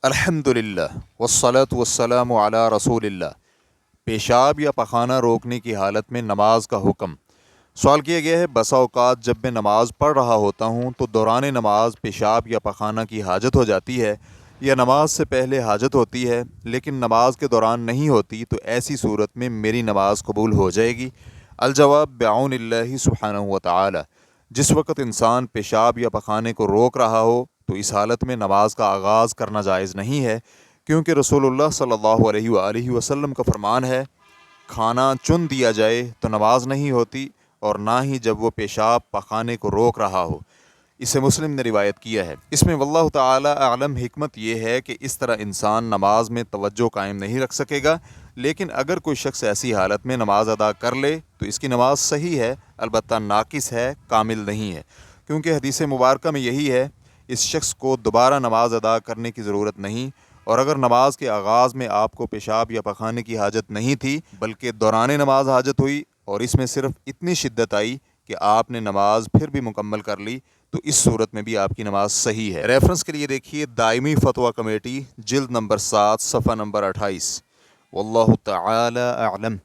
الحمدللہ والصلاة والسلام علی رسول اللہ۔ پیشاب یا پخانہ روکنے کی حالت میں نماز کا حکم۔ سوال کیا گیا ہے، بسا اوقات جب میں نماز پڑھ رہا ہوتا ہوں تو دوران نماز پیشاب یا پخانہ کی حاجت ہو جاتی ہے، یا نماز سے پہلے حاجت ہوتی ہے لیکن نماز کے دوران نہیں ہوتی، تو ایسی صورت میں میری نماز قبول ہو جائے گی؟ الجواب بعون اللہ سبحانہ و تعالی۔ جس وقت انسان پیشاب یا پخانے کو روک رہا ہو تو اس حالت میں نماز کا آغاز کرنا جائز نہیں ہے، کیونکہ رسول اللہ صلی اللہ علیہ وآلہ وسلم کا فرمان ہے، کھانا چن دیا جائے تو نماز نہیں ہوتی، اور نہ ہی جب وہ پیشاب پخانے کو روک رہا ہو۔ اسے مسلم نے روایت کیا ہے۔ اس میں واللہ تعالی اعلم حکمت یہ ہے کہ اس طرح انسان نماز میں توجہ قائم نہیں رکھ سکے گا، لیکن اگر کوئی شخص ایسی حالت میں نماز ادا کر لے تو اس کی نماز صحیح ہے، البتہ ناقص ہے، کامل نہیں ہے، کیونکہ حدیث مبارکہ میں یہی ہے، اس شخص کو دوبارہ نماز ادا کرنے کی ضرورت نہیں، اور اگر نماز کے آغاز میں آپ کو پیشاب یا پخانے کی حاجت نہیں تھی بلکہ دوران نماز حاجت ہوئی اور اس میں صرف اتنی شدت آئی کہ آپ نے نماز پھر بھی مکمل کر لی، تو اس صورت میں بھی آپ کی نماز صحیح ہے۔ ریفرنس کے لیے دیکھیے دائمی فتویٰ کمیٹی، جلد نمبر 7 صفحہ نمبر 28۔ واللہ تعالی اعلم۔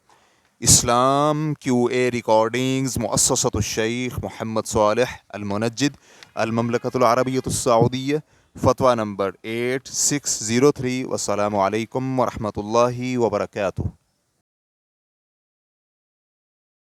اسلام کیو اے ریکارڈنگز، مؤسسۃ الشیخ محمد صالح المنجد، المملکۃ العربیۃ السعودیہ، فتویٰ نمبر 8603۔ والسلام علیکم ورحمۃ اللہ وبرکاتہ۔